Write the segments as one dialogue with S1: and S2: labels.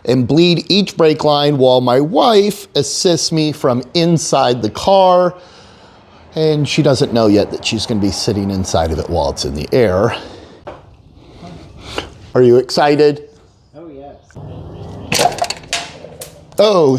S1: and bleed each brake line while my wife assists me from inside the car. And she doesn't know yet that she's going to be sitting inside of it while it's in the air. Are you excited?
S2: Oh, yes.
S1: Oh,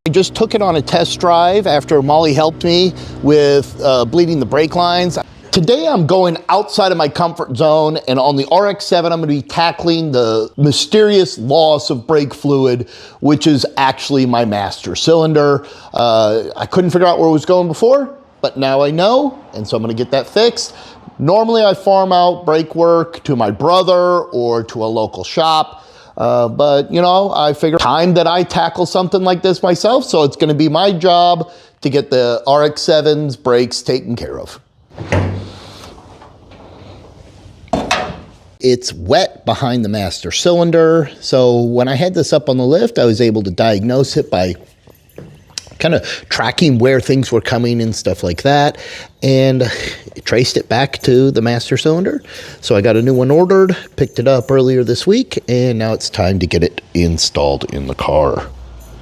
S1: I just took it on a test drive after Molly helped me with bleeding the brake lines. Today I'm going outside of my comfort zone, and on the RX7 I'm going to be tackling the mysterious loss of brake fluid, which is actually my master cylinder. I couldn't figure out where it was going before, but now I know, and so I'm going to get that fixed. Normally I farm out brake work to my brother or to a local shop. But you know, I figured time that I tackle something like this myself, so it's going to be my job to get the RX7's brakes taken care of. It's wet behind the master cylinder, so when I had this up on the lift, I was able to diagnose it by kind of tracking where things were coming and stuff like that, and traced it back to the master cylinder. So I got a new one ordered, picked it up earlier this week, and now it's time to get it installed in the car.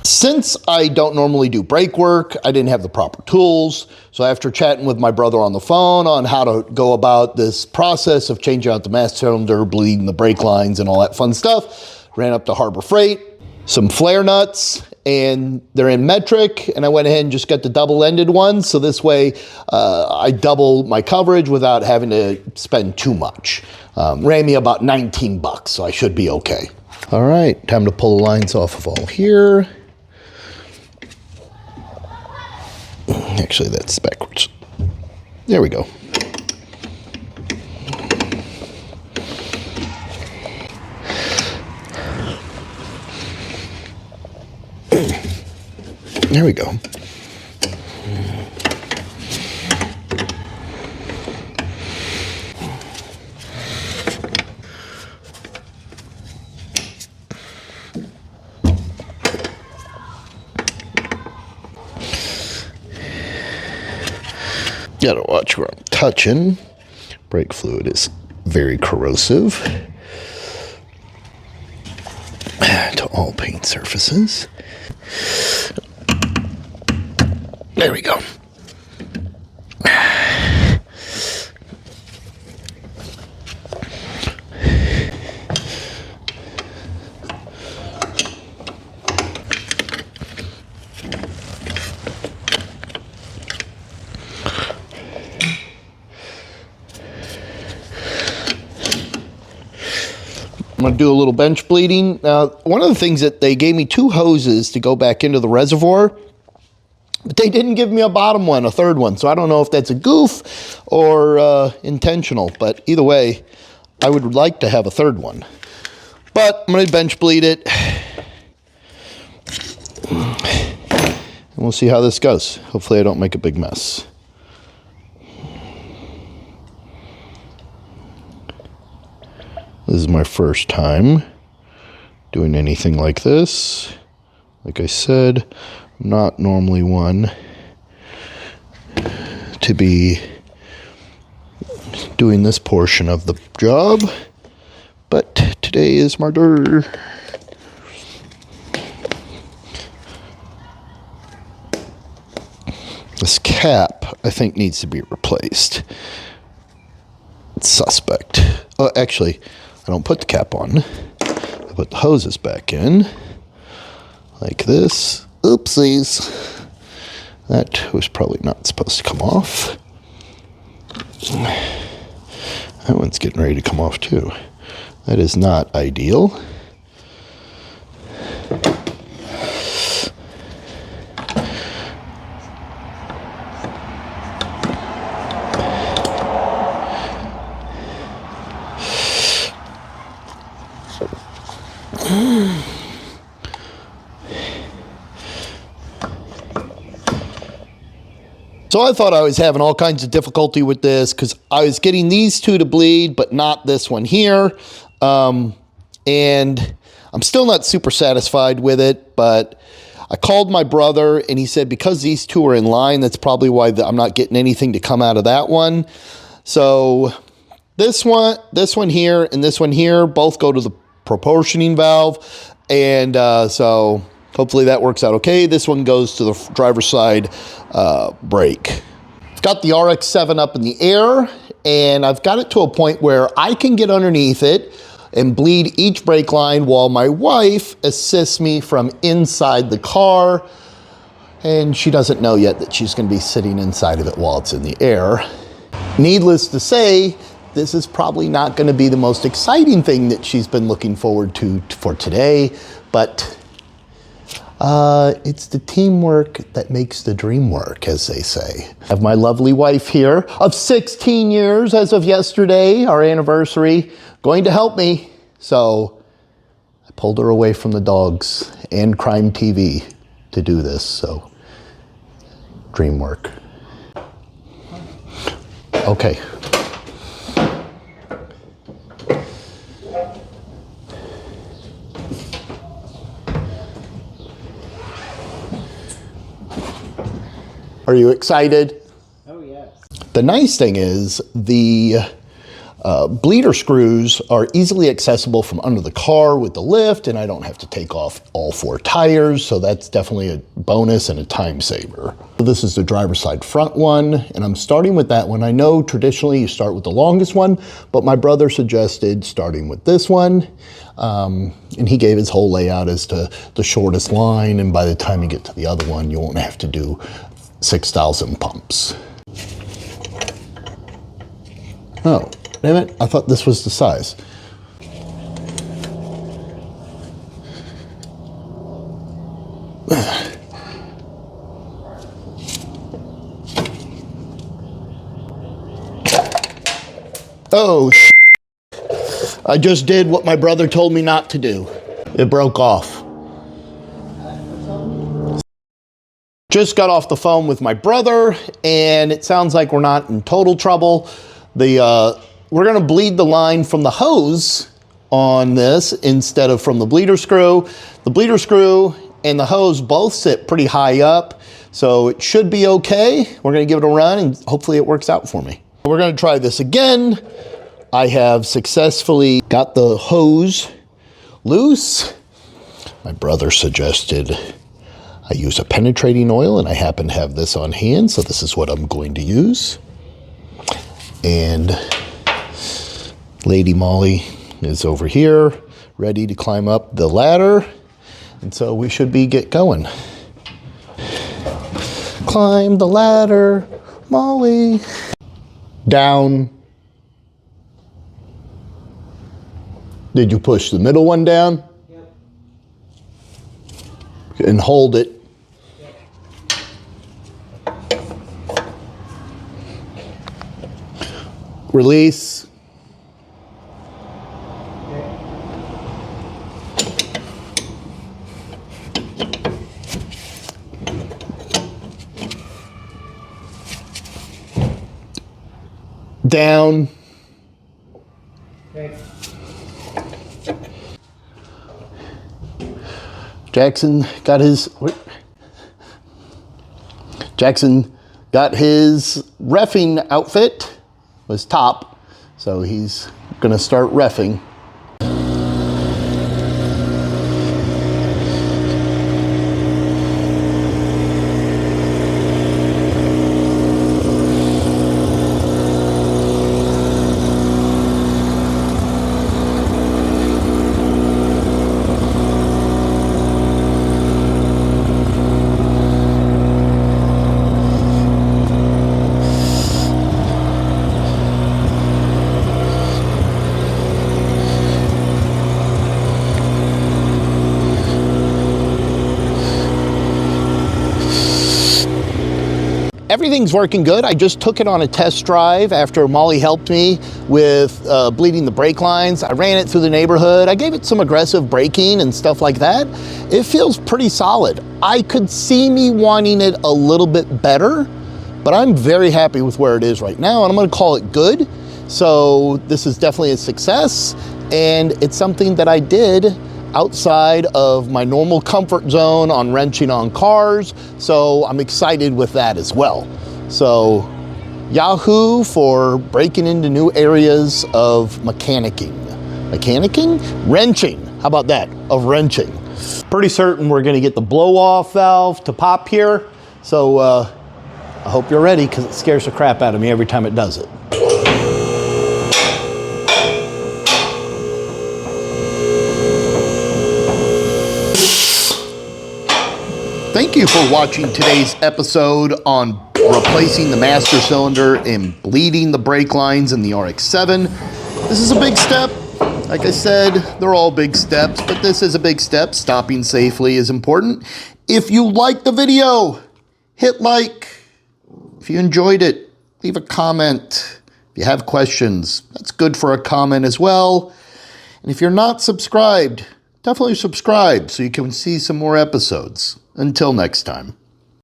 S1: Since I don't normally do brake work, I didn't have the proper tools. So after chatting with my brother on the phone on how to go about this process of changing out the master cylinder, bleeding the brake lines and all that fun stuff, ran up to Harbor Freight, some flare nuts, and they're in metric, and I went ahead and just got the double-ended ones, so this way I double my coverage without having to spend too much. Ran me about 19 bucks, so I should be okay. All right, time to pull the lines off of all here. Actually, that's backwards. There we go. There we go. Gotta watch where I'm touching. Brake fluid is very corrosive to all paint surfaces. There we go. I'm going to do a little bench bleeding. Now, one of the things that they gave me 2 hoses to go back into the reservoir, but they didn't give me a bottom one, a third one. So I don't know if that's a goof or intentional, but either way, I would like to have a third one. But I'm going to bench bleed it, and we'll see how this goes. Hopefully I don't make a big mess. This is my first time doing anything like this. Like I said, I'm not normally one to be doing this portion of the job, but today is my day. This cap, I think, needs to be replaced. It's suspect. Oh, actually, I don't put the cap on. I put the hoses back in, like this. Oopsies. That was probably not supposed to come off. That one's getting ready to come off too. That is not ideal. So I thought I was having all kinds of difficulty with this because I was getting these 2 to bleed, but not this one here. And I'm still not super satisfied with it, but I called my brother and he said because these 2 are in line, that's probably why I'm not getting anything to come out of that one. So this one here, and this one here both go to the proportioning valve. And so hopefully that works out okay. This one goes to the driver's side brake. I've got the RX7 up in the air, and I've got it to a point where I can get underneath it and bleed each brake line while my wife assists me from inside the car. And she doesn't know yet that she's going to be sitting inside of it while it's in the air. Needless to say, this is probably not going to be the most exciting thing that she's been looking forward to for today, but it's the teamwork that makes the dream work, as they say. I have my lovely wife here of 16 years as of yesterday, our anniversary, going to help me. So I pulled her away from the dogs and crime TV to do this, so dream work. Okay. Are you excited?
S2: Oh, yes.
S1: The nice thing is the bleeder screws are easily accessible from under the car with the lift, and I don't have to take off all 4 tires, so that's definitely a bonus and a time saver. This is the driver's side front one, and I'm starting with that one. I know traditionally you start with the longest one, but my brother suggested starting with this one, and he gave his whole layout as to the shortest line, and by the time you get to the other one, you won't have to do 6,000 pumps. Oh, damn it, I thought this was the size. Oh, I just did what my brother told me not to do. It broke off. Just got off the phone with my brother, and it sounds like we're not in total trouble. We're gonna bleed the line from the hose on this instead of from the bleeder screw. The bleeder screw and the hose both sit pretty high up, so it should be okay. We're gonna give it a run, and hopefully it works out for me. We're gonna try this again. I have successfully got the hose loose. My brother suggested I use a penetrating oil, and I happen to have this on hand, so this is what I'm going to use. And Lady Molly is over here, ready to climb up the ladder, and so we should get going. Climb the ladder, Molly. Down. Did you push the middle one down?
S2: Yep.
S1: And hold it. Release. Down.
S2: Okay.
S1: Jackson got his reffing outfit. Was top, so he's gonna start reffing. Everything's working good. I just took it on a test drive after Molly helped me with bleeding the brake lines. I ran it through the neighborhood. I gave it some aggressive braking and stuff like that. It feels pretty solid. I could see me wanting it a little bit better, but I'm very happy with where it is right now, and I'm gonna call it good. So this is definitely a success, and it's something that I did outside of my normal comfort zone on wrenching on cars, so I'm excited with that as well. So Yahoo for breaking into new areas of mechanicking. Wrenching. How about that? Of wrenching. Pretty certain we're gonna get the blow-off valve to pop here. So I hope you're ready, because it scares the crap out of me every time it does it. Thank you for watching today's episode on replacing the master cylinder and bleeding the brake lines in the RX7. This is a big step. Like I said, they're all big steps, but this is a big step. Stopping safely is important. If you liked the video, hit like. If you enjoyed it, leave a comment. If you have questions, that's good for a comment as well. And if you're not subscribed, definitely subscribe so you can see some more episodes. Until next time.